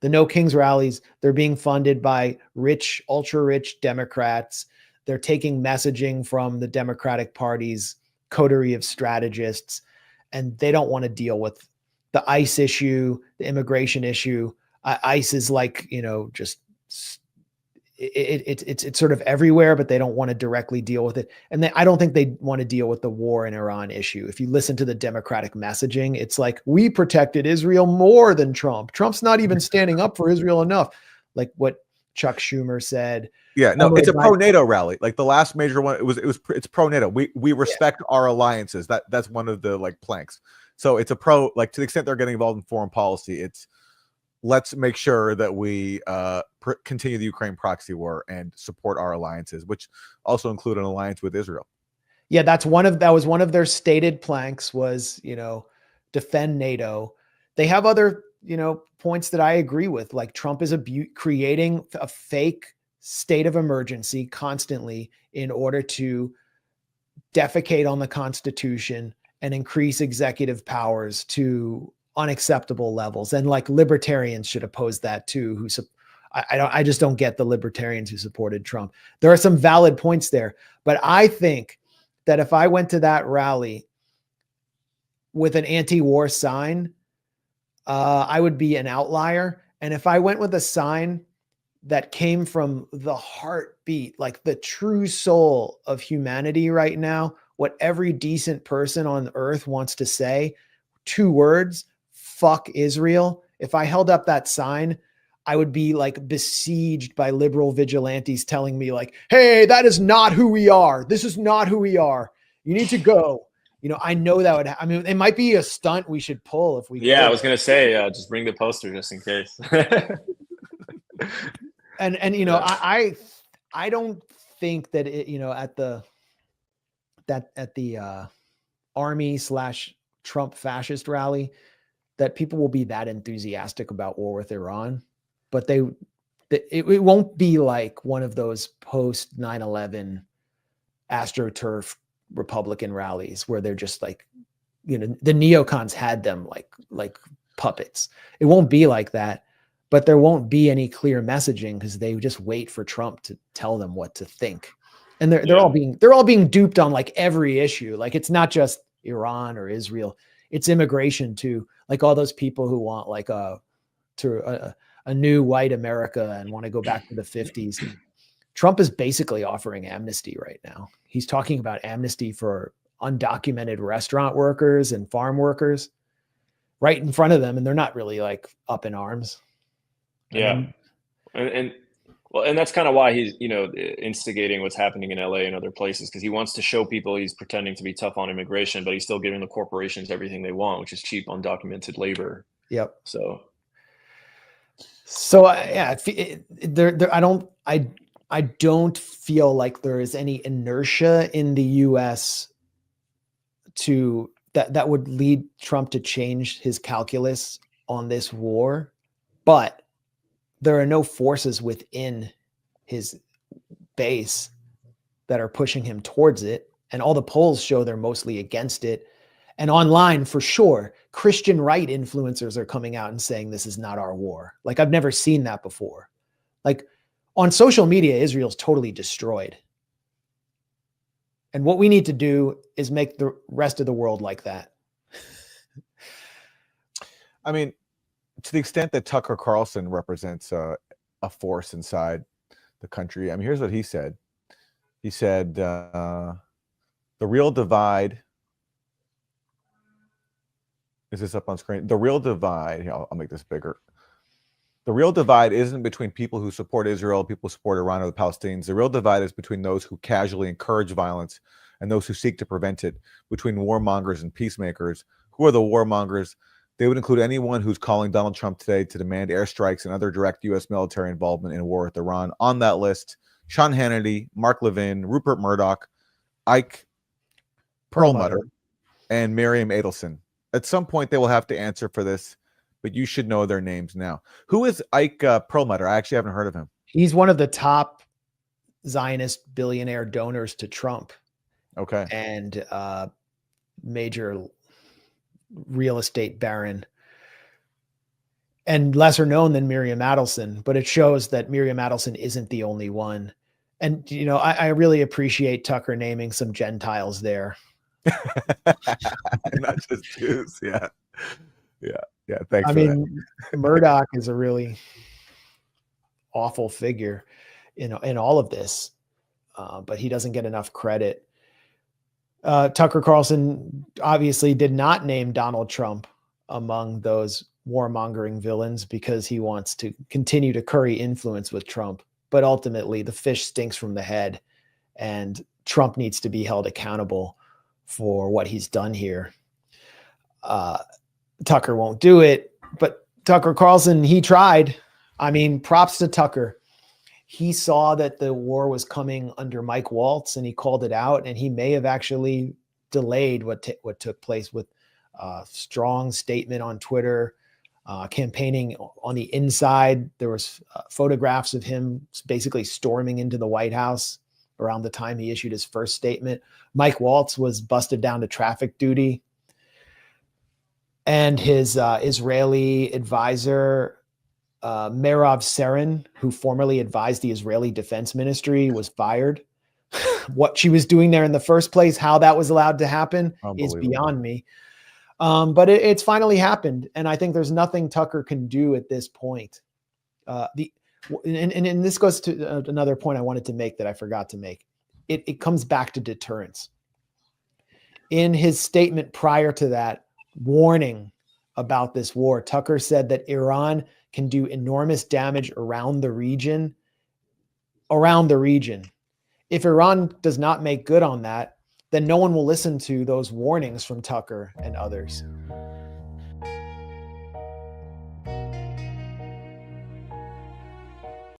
The No Kings rallies, they're being funded by rich, ultra rich Democrats. They're taking messaging from the Democratic Party's coterie of strategists, and they don't want to deal with the ICE issue, the immigration issue. ICE is like, just it's sort of everywhere, but they don't want to directly deal with it. And I don't think they want to deal with the war in Iran issue. If you listen to the Democratic messaging, it's like, we protected Israel more than Trump. Trump's not even standing up for Israel enough. Like what Chuck Schumer said. Yeah, no, it's a pro-NATO rally. Like the last major one, it's pro-NATO. We respect our alliances. That's one of the like planks. So it's a pro, like to the extent they're getting involved in foreign policy, it's let's make sure that we continue the Ukraine proxy war and support our alliances, which also include an alliance with Israel. Yeah, that was one of their stated planks was, defend NATO. They have other, points that I agree with. Like Trump is creating a fake state of emergency constantly in order to defecate on the Constitution and increase executive powers to unacceptable levels. And like libertarians should oppose that too. I just don't get the libertarians who supported Trump. There are some valid points there, but I think that if I went to that rally with an anti-war sign, I would be an outlier. And if I went with a sign that came from the heartbeat, like the true soul of humanity right now, what every decent person on earth wants to say, 2 words, fuck Israel. If I held up that sign, I would be like besieged by liberal vigilantes telling me like, hey, that is not who we are. This is not who we are. You need to go. I know that would, it might be a stunt we should pull if we. Yeah, I was going to say, just bring the poster just in case. And I don't think that it, at the Army/Trump fascist rally, that people will be that enthusiastic about war with Iran, but it won't be like one of those post 9/11 AstroTurf Republican rallies where they're just like, the neocons had them like puppets. It won't be like that, but there won't be any clear messaging because they just wait for Trump to tell them what to think. And they're all being duped on like every issue. Like it's not just Iran or Israel, it's immigration too. Like all those people who want like a new white America and want to go back to the 50s. Trump is basically offering amnesty right now. He's talking about amnesty for undocumented restaurant workers and farm workers right in front of them. And they're not really like up in arms. Yeah. And that's kind of why he's, instigating what's happening in LA and other places, because he wants to show people he's pretending to be tough on immigration, but he's still giving the corporations everything they want, which is cheap, undocumented labor. Yep. So yeah, I don't feel like there is any inertia in the US to that would lead Trump to change his calculus on this war, but there are no forces within his base that are pushing him towards it. And all the polls show they're mostly against it. And online, for sure, Christian right influencers are coming out and saying this is not our war. Like I've never seen that before. Like on social media, Israel's totally destroyed. And what we need to do is make the rest of the world like that. To the extent that Tucker Carlson represents a force inside the country, here's what he said. He said, the real divide, is this up on screen? The real divide, here, I'll make this bigger. The real divide isn't between people who support Israel, people who support Iran or the Palestinians. The real divide is between those who casually encourage violence and those who seek to prevent it, between warmongers and peacemakers. Who are the warmongers? They would include anyone who's calling Donald Trump today to demand airstrikes and other direct U.S. military involvement in a war with Iran. On that list, Sean Hannity, Mark Levin, Rupert Murdoch, Ike Perlmutter, and Miriam Adelson. At some point, they will have to answer for this, but you should know their names now. Who is Ike Perlmutter? I actually haven't heard of him. He's one of the top Zionist billionaire donors to Trump. Okay. And major real estate baron. and lesser known than Miriam Adelson, but it shows that Miriam Adelson isn't the only one. And, you know, I really appreciate Tucker naming some Gentiles there. Not just Jews. Yeah. Thanks I for that. mean, Murdoch is a really awful figure in all of this, but he doesn't get enough credit. Tucker Carlson obviously did not name Donald Trump among those warmongering villains because he wants to continue to curry influence with Trump. But ultimately, the fish stinks from the head, and Trump needs to be held accountable for what he's done here. Tucker won't do it, but Tucker Carlson, he tried. I mean, props to Tucker. He saw that the war was coming under Mike Waltz, and he called it out, and he may have actually delayed what took place with a strong statement on Twitter, campaigning on the inside. There was photographs of him basically storming into the White House around the time he issued his first statement. Mike Waltz was busted down to traffic duty. And his Israeli advisor, Merav Seren, who formerly advised the Israeli Defense Ministry, was fired. What she was doing there in the first place, how that was allowed to happen, is beyond me. But it's finally happened. And I think there's nothing Tucker can do at this point. And this goes to another point I wanted to make that I forgot to make. It comes back to deterrence. In his statement prior to that, warning about this war, Tucker said that Iran can do enormous damage around the region. If Iran does not make good on that, then no one will listen to those warnings from Tucker and others.